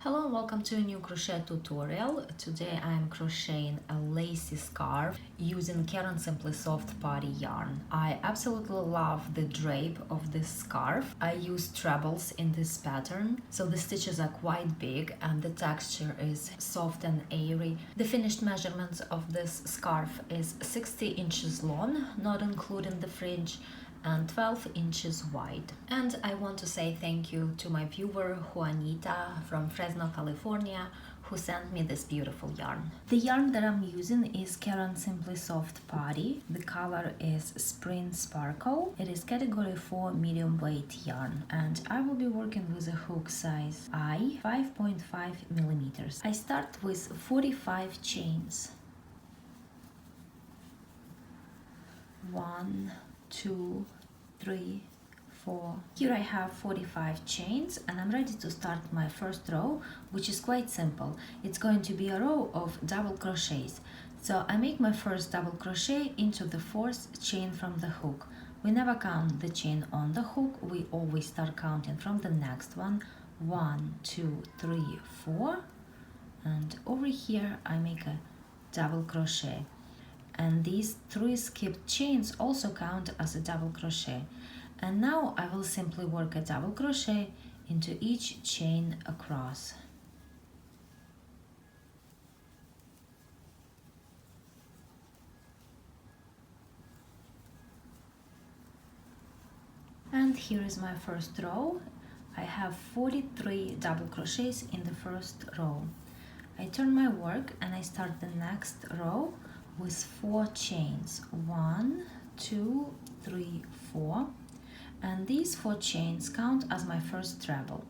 Hello and welcome to a new crochet tutorial. Today I am crocheting a lacy scarf using Caron Simply Soft Party yarn. I absolutely love the drape of this scarf. I use trebles in this pattern, so the stitches are quite big and the texture is soft and airy. The finished measurements of this scarf is 60 inches long, not including the fringe, and 12 inches wide. And I want to say thank you to my viewer Juanita from Fresno, California, who sent me this beautiful yarn. The yarn that I'm using is Caron Simply Soft Party. The color is Spring Sparkle. It is category 4 medium weight yarn, and I will be working with a hook size I 5.5 millimeters. I start with 45 chains. 1, 2, 3, 4. Here I have 45 chains and I'm ready to start my first row, which is quite simple. It's going to be a row of double crochets. So I make my first double crochet into the fourth chain from the hook. We never count the chain on the hook, we always start counting from the next one. 1, 2, 3, 4, and over here I make a double crochet. And these 3 skipped chains also count as a double crochet. And now I will simply work a double crochet into each chain across. And here is my first row. I have 43 double crochets in the first row. I turn my work and I start the next row with 4 chains. 1, 2, 3, 4. And these 4 chains count as my first treble.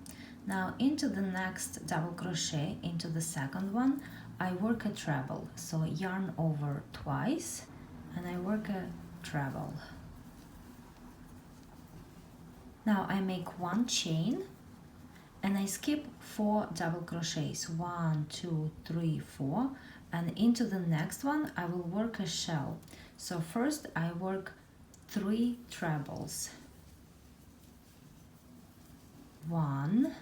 Now into the next double crochet, into the second one, I work a treble. So yarn over twice and I work a treble. Now I make 1 chain and I skip 4 double crochets. 1, 2, 3, 4. And into the next one I will work a shell. So first I work 3 trebles. 1,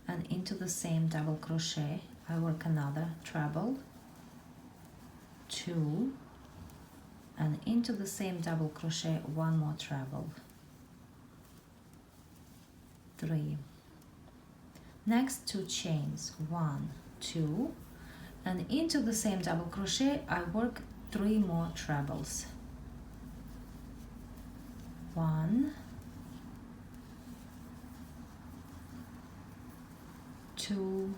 and into the same double crochet I work another treble. 2, and into the same double crochet 1 more treble. 3. Next 2 chains. 1, 2. And into the same double crochet I work 3 more trebles. 1, 2,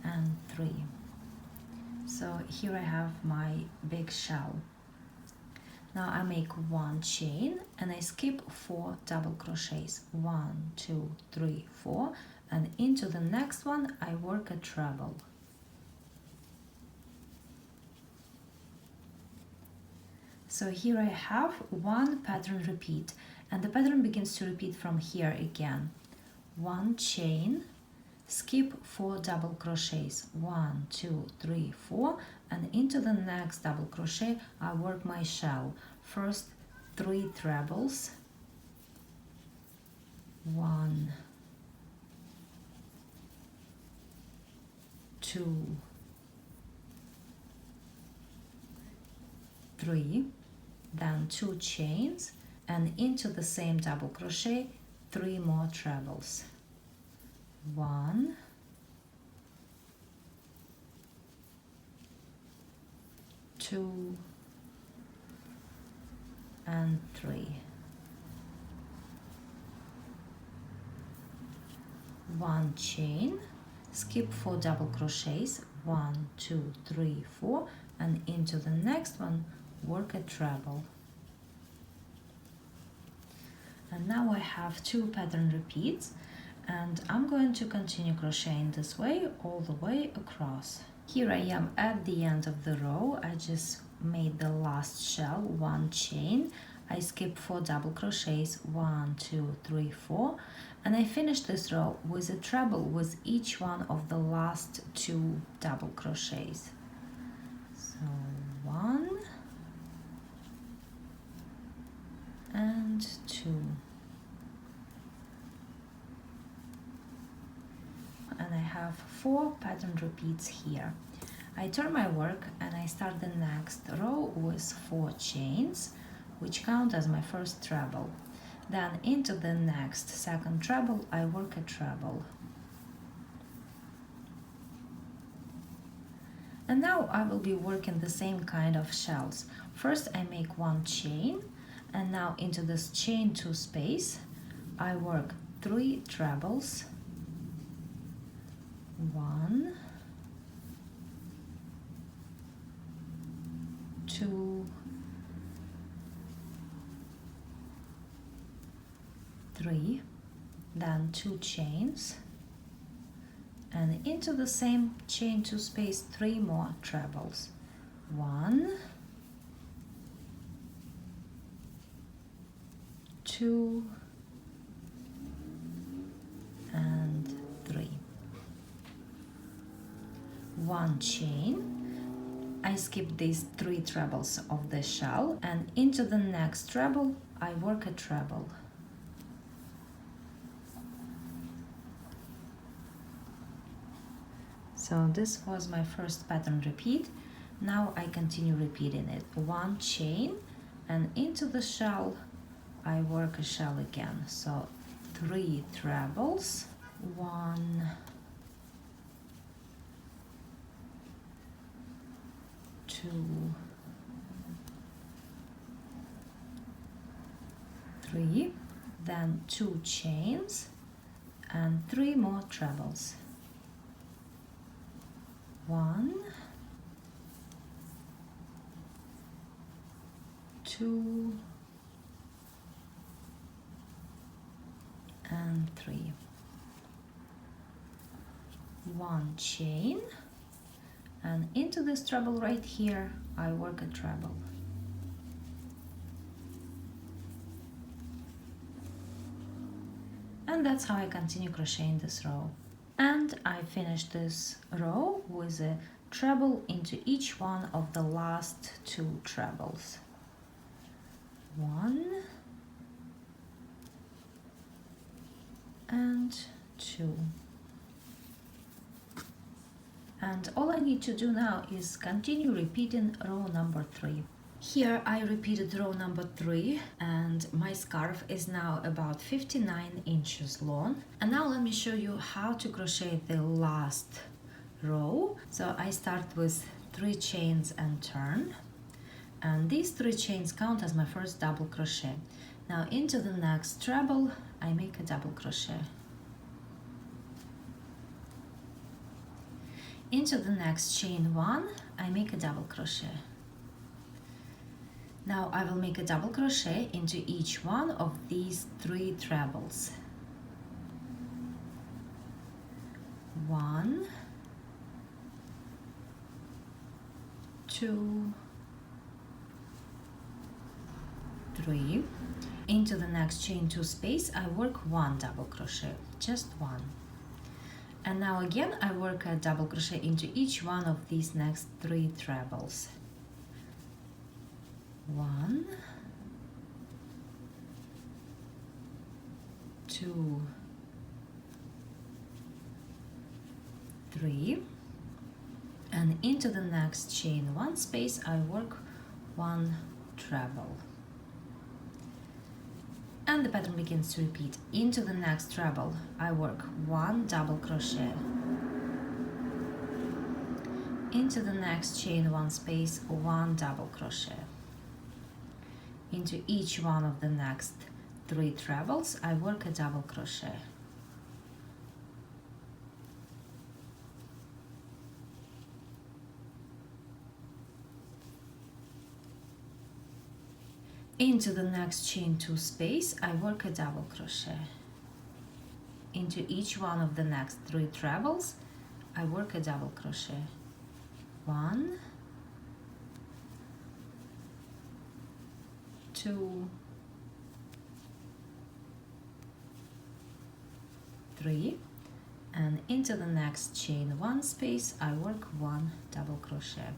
and 3. So here I have my big shell. Now I make 1 chain and I skip 4 double crochets. 1, 2, 3, 4. And into the next one I work a treble. So here I have 1 pattern repeat, and the pattern begins to repeat from here again. 1 chain, skip 4 double crochets. 1, 2, 3, 4, and into the next double crochet I work my shell. First 3 trebles. 1, 2, 3, then 2 chains, and into the same double crochet 3 more trebles. 1, 2, and 3. 1 chain, skip 4 double crochets. 1, 2, 3, 4, and into the next one work a treble. And now I have 2 pattern repeats, and I'm going to continue crocheting this way all the way across. Here I am at the end of the row. I just made the last shell. 1 chain, I skip 4 double crochets. 1, 2, 3, 4, and I finished this row with a treble with each one of the last 2 double crochets. So 1 and 2. have 4 pattern repeats here. I turn my work and I start the next row with 4 chains, which count as my first treble. Then into the next second treble I work a treble. And now I will be working the same kind of shells. First I make 1 chain, and now into this chain 2 space I work 3 trebles. 1, 2, 3, then 2 chains, and into the same chain 2 space 3 more trebles. 1, 2, and 3. 1 chain. I skip these 3 trebles of the shell, and into the next treble I work a treble. So this was my first pattern repeat. Now I continue repeating it. 1 chain, and into the shell I work a shell again. So 3 trebles. 1, 2, 3, then 2 chains and 3 more trebles. 1, 2, and 3. 1 chain, and into this treble right here I work a treble. And that's how I continue crocheting this row. And I finish this row with a treble into each one of the last 2 trebles. 1 and 2. And all I need to do now is continue repeating row number 3. Here I repeated row number 3, and my scarf is now about 59 inches long. And now let me show you how to crochet the last row. So I start with 3 chains and turn, and these 3 chains count as my first double crochet. Now into the next treble I make a double crochet. Into the next chain 1 I make a double crochet. Now I will make a double crochet into each one of these 3 trebles. 1, 2, 3. Into the next chain 2 space I work 1 double crochet, just 1. And now again I work a double crochet into each one of these next 3 trebles. 1, 2, 3, and into the next chain 1 space I work 1 treble. And the pattern begins to repeat. Into the next treble I work 1 double crochet. Into the next chain 1 space 1 double crochet. Into each one of the next 3 trebles I work a double crochet. Into the next chain 2 space I work a double crochet. Into each one of the next 3 trebles I work a double crochet. 1, 2, 3, and into the next chain 1 space I work 1 double crochet.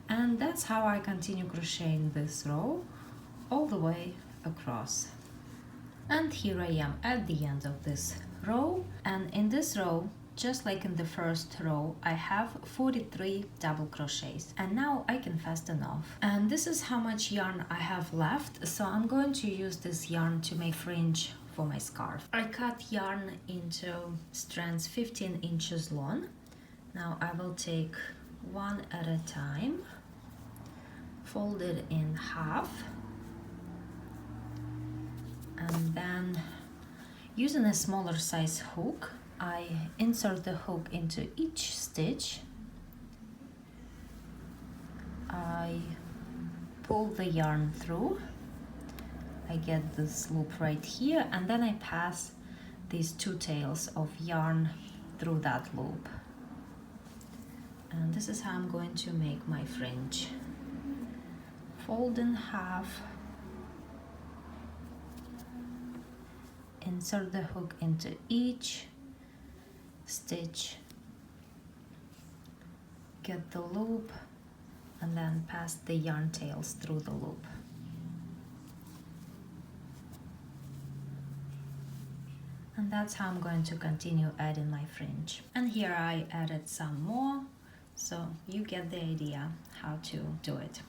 And that's how I continue crocheting this row all the way across. And here I am at the end of this row, and in this row, just like in the first row, I have 43 double crochets, and now I can fasten off. And this is how much yarn I have left, so I'm going to use this yarn to make fringe for my scarf. I cut yarn into strands 15 inches long. Now I will take one at a time, fold it in half, and then using a smaller size hook, I insert the hook into each stitch. I pull the yarn through. I get this loop right here, and then I pass these two tails of yarn through that loop. And this is how I'm going to make my fringe. Fold in half, insert the hook into each stitch, get the loop, and then pass the yarn tails through the loop. And that's how I'm going to continue adding my fringe. And here I added some more, so you get the idea how to do it.